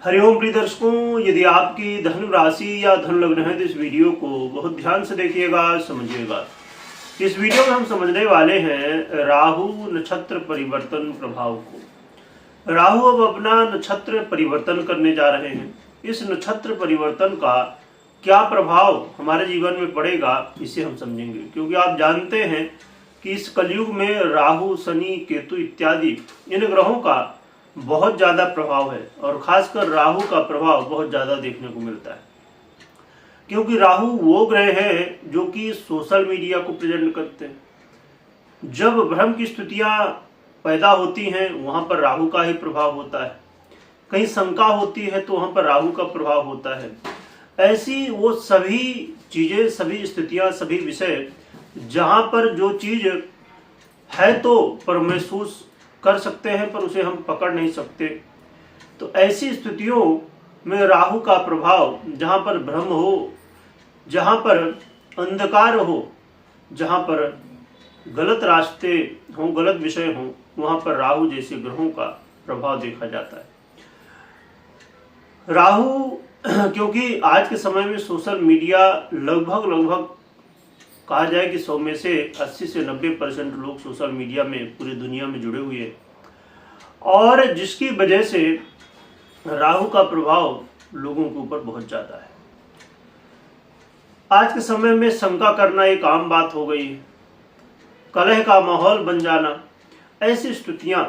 हरिओम प्रिय दर्शकों, यदि आपकी धनु राशि या धन लग्न है तो इस वीडियो को बहुत ध्यान से देखिएगा, समझिएगा। इस वीडियो में हम समझने वाले हैं राहु नक्षत्र परिवर्तन प्रभाव को। राहु अब अपना नक्षत्र परिवर्तन करने जा रहे हैं। इस नक्षत्र परिवर्तन का क्या प्रभाव हमारे जीवन में पड़ेगा, इसे हम समझेंगे। क्योंकि आप जानते हैं कि इस कलयुग में राहु, शनि, केतु इत्यादि इन ग्रहों का बहुत ज्यादा प्रभाव है और खासकर राहु का प्रभाव बहुत ज्यादा देखने को मिलता है। क्योंकि राहु वो ग्रह है जो कि सोशल मीडिया को प्रेजेंट करते हैं। जब भ्रम की स्थितियां पैदा होती हैं वहां पर राहु का ही प्रभाव होता है। कहीं शंका होती है तो वहां पर राहु का प्रभाव होता है। ऐसी वो सभी चीजें, सभी स्थितियां, सभी विषय जहां पर जो चीज है तो पर महसूस कर सकते हैं पर उसे हम पकड़ नहीं सकते, तो ऐसी स्थितियों में राहु का प्रभाव, जहां पर भ्रम हो, जहां पर अंधकार हो, जहां पर गलत रास्ते हों, गलत विषय हों, वहां पर राहु जैसे ग्रहों का प्रभाव देखा जाता है। राहु क्योंकि आज के समय में सोशल मीडिया लगभग कहा जाए कि 100 में से 80 से 90% लोग सोशल मीडिया में पूरी दुनिया में जुड़े हुए हैं, और जिसकी वजह से राहु का प्रभाव लोगों के ऊपर बहुत ज्यादा है। आज के समय में शंका करना एक आम बात हो गई है, कलह का माहौल बन जाना, ऐसी स्थितियां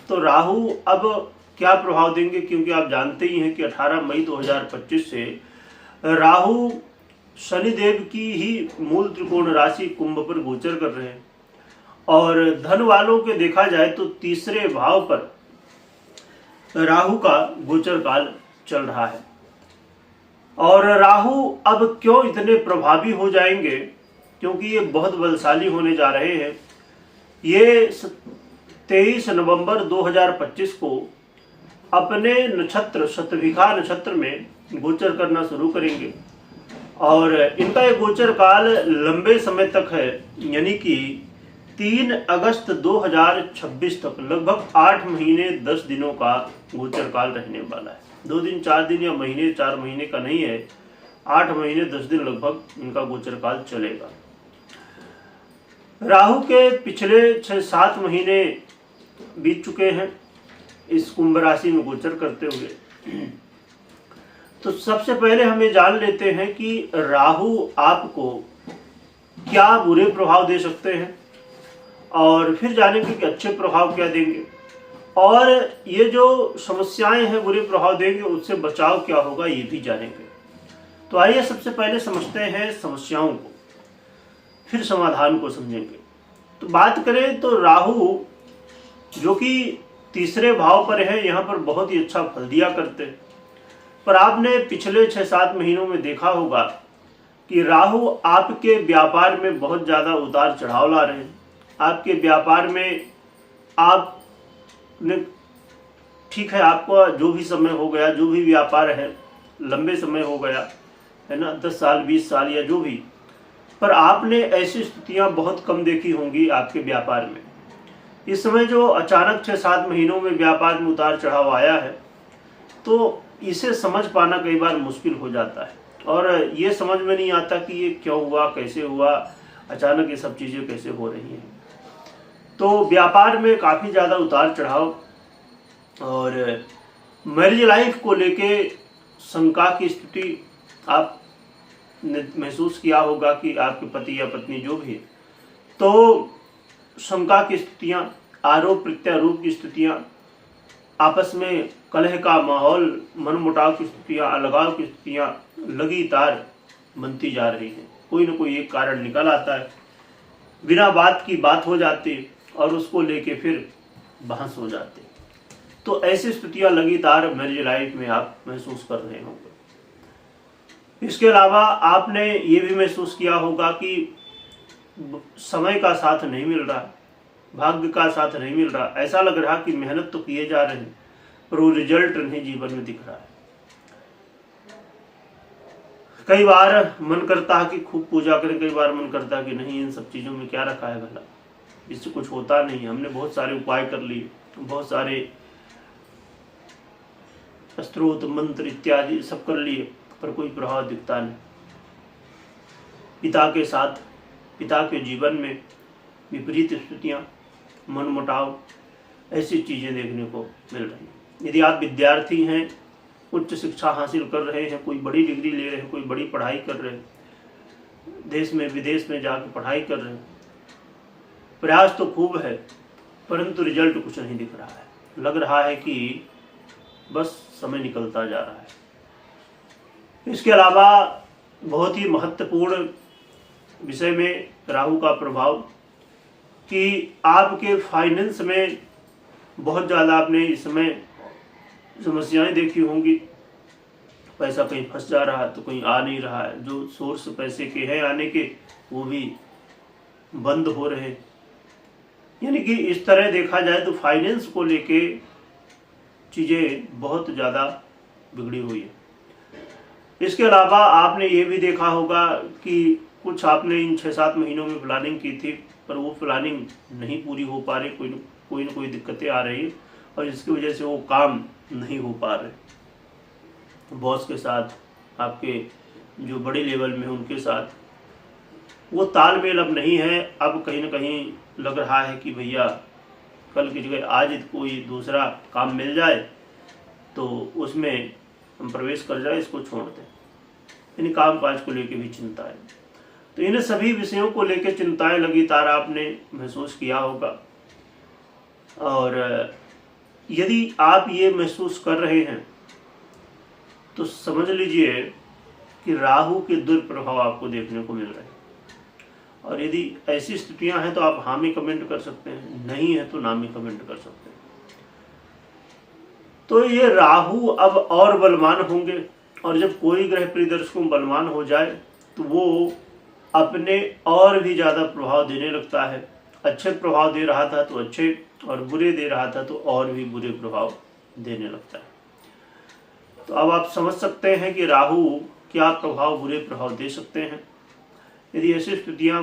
तो राहु अब क्या प्रभाव देंगे। क्योंकि आप जानते ही हैं कि 18 मई 2025 से राहु शनिदेव की ही मूल त्रिकोण राशि कुंभ पर गोचर कर रहे हैं, और धन वालों के देखा जाए तो तीसरे भाव पर राहु का गोचर काल चल रहा है। और राहु अब क्यों इतने प्रभावी हो जाएंगे, क्योंकि ये बहुत बलशाली होने जा रहे हैं। ये 23 नवंबर 2025 को अपने नक्षत्र शतभिखा नक्षत्र में गोचर करना शुरू करेंगे, और इनका ये गोचर काल लंबे समय तक है, यानी कि 3 अगस्त 2026 तक लगभग 8 महीने 10 दिनों का गोचर काल रहने वाला है। 2 दिन 4 दिन या महीने 4 महीने का नहीं है, 8 महीने 10 दिन लगभग इनका गोचर काल चलेगा। राहु के पिछले 6-7 महीने बीत चुके हैं इस कुंभ राशि में गोचर करते हुए। तो सबसे पहले हम ये जान लेते हैं कि राहु आपको क्या बुरे प्रभाव दे सकते हैं, और फिर जानेंगे कि अच्छे प्रभाव क्या देंगे, और ये जो समस्याएं हैं बुरे प्रभाव देंगे उससे बचाव क्या होगा ये भी जानेंगे। तो आइए सबसे पहले समझते हैं समस्याओं को, फिर समाधान को समझेंगे। तो बात करें तो राहु जो कि तीसरे भाव पर है, यहाँ पर बहुत ही अच्छा फल दिया करते हैं। पर आपने पिछले 6-7 महीनों में देखा होगा कि राहु आपके व्यापार में बहुत ज्यादा उतार चढ़ाव ला रहे हैं। आपके व्यापार में आपने, ठीक है, आपका जो भी समय हो गया, जो भी व्यापार है लंबे समय हो गया है ना, 10 साल 20 साल या जो भी, पर आपने ऐसी स्थितियां बहुत कम देखी होंगी आपके व्यापार में। इस समय जो अचानक 6-7 महीनों में व्यापार में उतार चढ़ाव आया है, तो इसे समझ पाना कई बार मुश्किल हो जाता है, और ये समझ में नहीं आता कि ये क्यों हुआ, कैसे हुआ, अचानक ये सब चीजें कैसे हो रही हैं। तो व्यापार में काफी ज्यादा उतार चढ़ाव, और मैरिज लाइफ को लेके शंका की स्थिति आपने महसूस किया होगा कि आपके पति या पत्नी जो भी है, तो शंका की स्थितियां, आरोप प्रत्यारोप की स्थितियां, आपस में कलह का माहौल, मनमुटाव की स्थितियां, अलगाव की स्थितियां लगातार बनती जा रही हैं। कोई न कोई एक कारण निकल आता है, बिना बात की बात हो जाती और उसको लेके फिर बहस हो जाती। तो ऐसी स्थितियां लगातार मैरिज लाइफ में आप महसूस कर रहे होंगे। इसके अलावा आपने ये भी महसूस किया होगा कि समय का साथ नहीं मिल रहा, भाग्य का साथ नहीं मिल रहा। ऐसा लग रहा कि मेहनत तो किए जा रहे हैं पर वो रिजल्ट नहीं जीवन में दिख रहा है। कई बार मन करता है कि खूब पूजा करें, कई बार मन करता है कि नहीं, इन सब चीजों में क्या रखा है भला, इससे कुछ होता नहीं। हमने बहुत सारे उपाय कर लिए, बहुत सारे स्त्रोत मंत्र इत्यादि सब कर लिए, पर कोई प्रभाव दिखता नहीं। पिता के साथ, पिता के जीवन में विपरीत स्थितियाँ, मनमुटाव, ऐसी चीज़ें देखने को मिल रही हैं। यदि आप विद्यार्थी हैं, उच्च शिक्षा हासिल कर रहे हैं, कोई बड़ी डिग्री ले रहे हैं, कोई बड़ी पढ़ाई कर रहे हैं, देश में विदेश में जाकर पढ़ाई कर रहे हैं, प्रयास तो खूब है, परंतु रिजल्ट कुछ नहीं दिख रहा है। लग रहा है कि बस समय निकलता जा रहा है। इसके अलावा बहुत ही महत्वपूर्ण विषय में राहु का प्रभाव कि आपके फाइनेंस में बहुत ज़्यादा आपने इस समय समस्याएं देखी होंगी। पैसा कहीं फंस जा रहा है तो कहीं आ नहीं रहा है, जो सोर्स पैसे के हैं आने के वो भी बंद हो रहे हैं। यानी कि इस तरह देखा जाए तो फाइनेंस को लेके चीज़ें बहुत ज़्यादा बिगड़ी हुई है। इसके अलावा आपने ये भी देखा होगा कि कुछ आपने इन 6-7 महीनों में प्लानिंग की थी, पर वो प्लानिंग नहीं पूरी हो पा रही, कोई न कोई दिक्कतें आ रही है और जिसकी वजह से वो काम नहीं हो पा रहे। बॉस के साथ, आपके जो बड़े लेवल में उनके साथ वो तालमेल अब नहीं है। अब कहीं ना कहीं लग रहा है कि भैया कल की जगह आज कोई दूसरा काम मिल जाए तो उसमें हम प्रवेश कर जाए, इसको छोड़ दें। इन काम काज को लेकर भी चिंता है। तो इन सभी विषयों को लेकर चिंताएं लगातार आपने महसूस किया होगा। और यदि आप ये महसूस कर रहे हैं तो समझ लीजिए कि राहु के दुष्प्रभाव आपको देखने को मिल रहे हैं। और यदि ऐसी स्थितियां हैं तो आप हाँ में कमेंट कर सकते हैं, नहीं है तो ना में कमेंट कर सकते हैं। तो ये राहु अब और बलवान होंगे, और जब कोई ग्रह परिदर्शकों में बलवान हो जाए तो वो अपने और भी ज़्यादा प्रभाव देने लगता है। अच्छे प्रभाव दे रहा था तो अच्छे, और बुरे दे रहा था तो और भी बुरे प्रभाव देने लगता है। तो अब आप समझ सकते हैं कि राहु क्या प्रभाव, बुरे प्रभाव दे सकते हैं। यदि ऐसी स्थितियां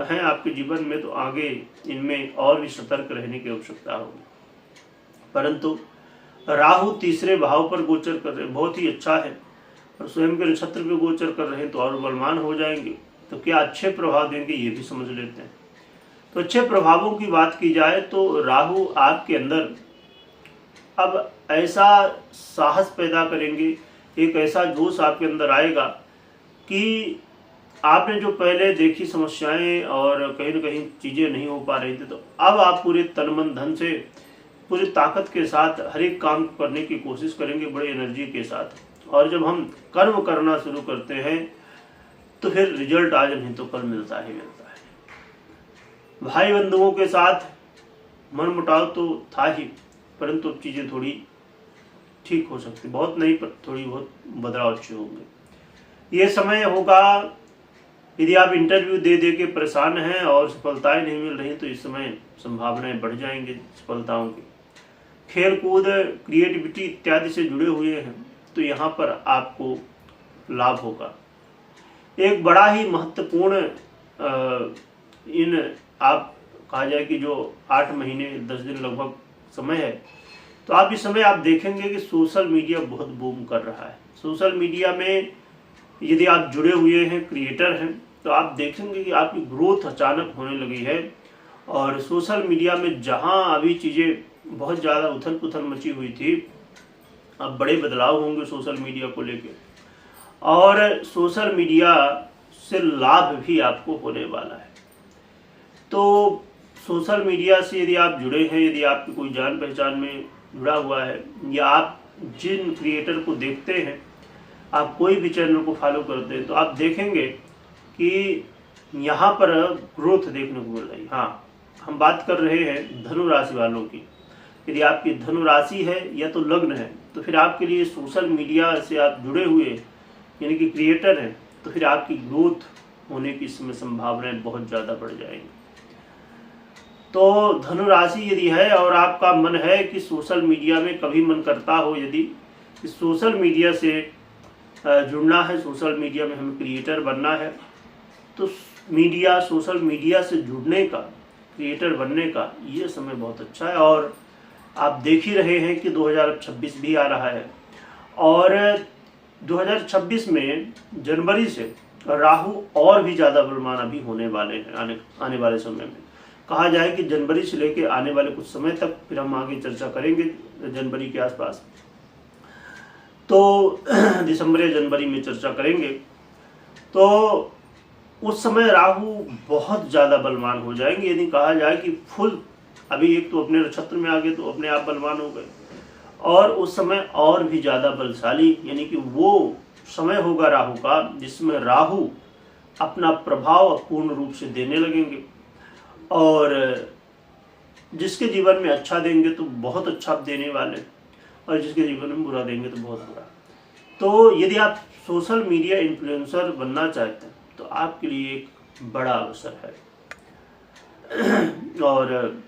हैं आपके जीवन में तो आगे इनमें और भी सतर्क रहने की आवश्यकता होगी। परंतु राहु तीसरे भाव पर गोचर कर रहे, बहुत ही अच्छा है, और स्वयं के नक्षत्र पे गोचर कर रहे हैं तो और बलवान हो जाएंगे। तो क्या अच्छे प्रभाव देंगे ये भी समझ लेते हैं। तो अच्छे प्रभावों की बात की जाए तो राहु आपके अंदर अब ऐसा साहस पैदा करेंगे, एक ऐसा जोश आपके अंदर आएगा कि आपने जो पहले देखी समस्याएं और कहीं ना कहीं चीज़ें नहीं हो पा रही थी, तो अब आप पूरे तन मन धन से, पूरी ताकत के साथ हर एक काम करने की कोशिश करेंगे, बड़े एनर्जी के साथ। और जब हम कर्म करना शुरू करते हैं तो फिर रिजल्ट आज नहीं तो कल मिलता ही मिलता है। भाई बंधुओं के साथ मनमुटाव तो था ही, परंतु अब चीज़ें थोड़ी ठीक हो सकती, बहुत नहीं पर थोड़ी बहुत बदलाव अच्छे होंगे। ये समय होगा, यदि आप इंटरव्यू दे दे के परेशान हैं और सफलताएं नहीं मिल रही तो इस समय संभावनाएं बढ़ जाएंगी सफलताओं की। खेल कूद, क्रिएटिविटी इत्यादि से जुड़े हुए हैं तो यहाँ पर आपको लाभ होगा। एक बड़ा ही महत्वपूर्ण इन आप कहा जाए कि जो 8 महीने 10 दिन लगभग समय है, तो आप इस समय आप देखेंगे कि सोशल मीडिया बहुत बूम कर रहा है। सोशल मीडिया में यदि आप जुड़े हुए हैं, क्रिएटर हैं, तो आप देखेंगे कि आपकी ग्रोथ अचानक होने लगी है। और सोशल मीडिया में जहां अभी चीज़ें बहुत ज़्यादा उथल पुथल मची हुई थी, अब बड़े बदलाव होंगे सोशल मीडिया को लेकर, और सोशल मीडिया से लाभ भी आपको होने वाला है। तो सोशल मीडिया से यदि आप जुड़े हैं, यदि आपकी कोई जान पहचान में जुड़ा हुआ है, या आप जिन क्रिएटर को देखते हैं, आप कोई भी चैनल को फॉलो करते हैं, तो आप देखेंगे कि यहाँ पर ग्रोथ देखने को मिल रही। हाँ, हम बात कर रहे हैं धनु राशि वालों की। यदि आपकी धनु राशि है या तो लग्न है, तो फिर आपके लिए सोशल मीडिया से आप जुड़े हुए यानी कि क्रिएटर हैं, तो फिर आपकी ग्रोथ होने की इसमें संभावनाएं बहुत ज़्यादा बढ़ जाएंगी। तो धनु राशि यदि है और आपका मन है कि सोशल मीडिया में कभी मन करता हो यदि सोशल मीडिया से जुड़ना है, सोशल मीडिया में हमें क्रिएटर बनना है, तो सोशल मीडिया से जुड़ने का, क्रिएटर बनने का ये समय बहुत अच्छा है। और आप देख ही रहे हैं कि 2026 भी आ रहा है, और 2026 में जनवरी से राहु और भी ज़्यादा बलवान अभी होने वाले हैं आने वाले समय में। कहा जाए कि जनवरी से लेकर आने वाले कुछ समय तक, फिर हम आगे चर्चा करेंगे जनवरी के आसपास, तो दिसंबर या जनवरी में चर्चा करेंगे। तो उस समय राहु बहुत ज़्यादा बलवान हो जाएंगे। यदि कहा जाए कि फुल, अभी एक तो अपने नक्षत्र में आ गए तो अपने आप बलवान हो गए, और उस समय और भी ज़्यादा बलशाली, यानी कि वो समय होगा राहु का जिसमें राहु अपना प्रभाव पूर्ण रूप से देने लगेंगे, और जिसके जीवन में अच्छा देंगे तो बहुत अच्छा देने वाले, और जिसके जीवन में बुरा देंगे तो बहुत बुरा। तो यदि आप सोशल मीडिया इन्फ्लुएंसर बनना चाहते हैं तो आपके लिए एक बड़ा अवसर है। और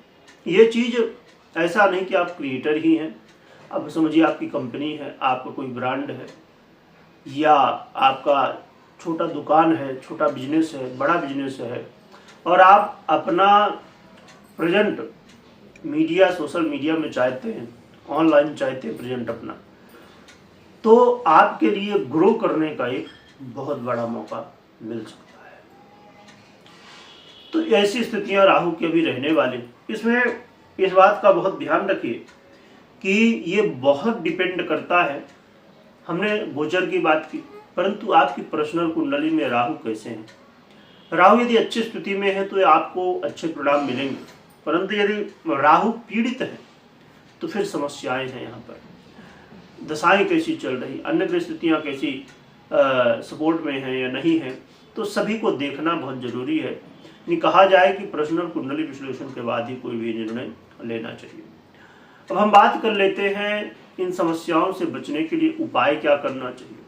ये चीज़ ऐसा नहीं कि आप क्रिएटर ही हैं, अब समझिए आपकी कंपनी है, आपका कोई ब्रांड है, या आपका छोटा दुकान है, छोटा बिजनेस है, बड़ा बिजनेस है, और आप अपना प्रेजेंट मीडिया, सोशल मीडिया में चाहते हैं, ऑनलाइन चाहते हैं प्रेजेंट अपना, तो आपके लिए ग्रो करने का एक बहुत बड़ा मौका मिल सकता है। तो ऐसी स्थितियां राहु की अभी रहने वाली। इसमें इस बात का बहुत ध्यान रखिए कि ये बहुत डिपेंड करता है, हमने गोचर की बात की, परंतु आपकी पर्सनल कुंडली में राहु कैसे हैं। राहु यदि अच्छी स्थिति में है तो आपको अच्छे परिणाम मिलेंगे, परंतु यदि राहु पीड़ित है तो फिर समस्याएं हैं। यहाँ पर दशाएं कैसी चल रही, अन्य परिस्थितियाँ कैसी सपोर्ट में हैं या नहीं है, तो सभी को देखना बहुत जरूरी है। नहीं, कहा जाए कि पर्सनल कुंडली विश्लेषण के बाद ही कोई भी निर्णय लेना चाहिए। अब हम बात कर लेते हैं इन समस्याओं से बचने के लिए उपाय क्या करना चाहिए।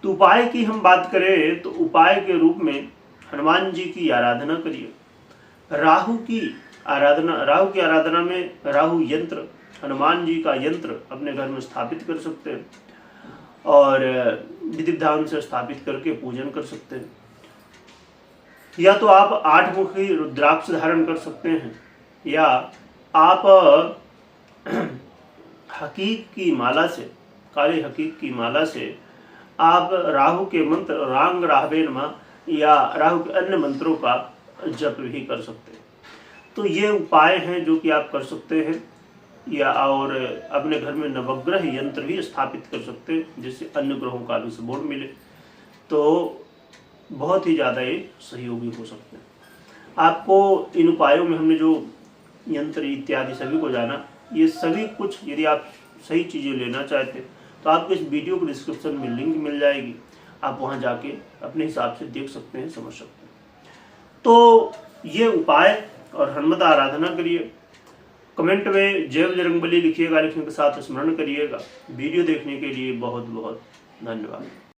तो उपाय की हम बात करें तो उपाय के रूप में हनुमान जी की आराधना करिए। राहु की आराधना में राहु यंत्र, हनुमान जी का यंत्र अपने घर में स्थापित कर सकते हैं, और विधि विधान से स्थापित करके पूजन कर सकते हैं। या तो आप 8 मुखी रुद्राक्ष धारण कर सकते हैं, या आप हकीक की माला से, काले हकीक की माला से आप राहु के मंत्र रांग राहवे नमः या राहु के अन्य मंत्रों का जप भी कर सकते हैं। तो ये उपाय हैं जो कि आप कर सकते हैं, या और अपने घर में नवग्रह यंत्र भी स्थापित कर सकते हैं जिससे अन्य ग्रहों का भी सपोर्ट मिले, तो बहुत ही ज़्यादा ये सहयोगी हो सकते हैं। आपको इन उपायों में हमने जो यंत्र इत्यादि सभी को जाना, ये सभी कुछ यदि आप सही चीज़ें लेना चाहते हैं तो आपको इस वीडियो को डिस्क्रिप्शन में लिंक मिल जाएगी, आप वहाँ जाके अपने हिसाब से देख सकते हैं, समझ सकते हैं। तो ये उपाय और हनुमत आराधना करिए। कमेंट में जय बजरंगबली लिखिएगा, लिखने के साथ स्मरण करिएगा। वीडियो देखने के लिए बहुत बहुत धन्यवाद।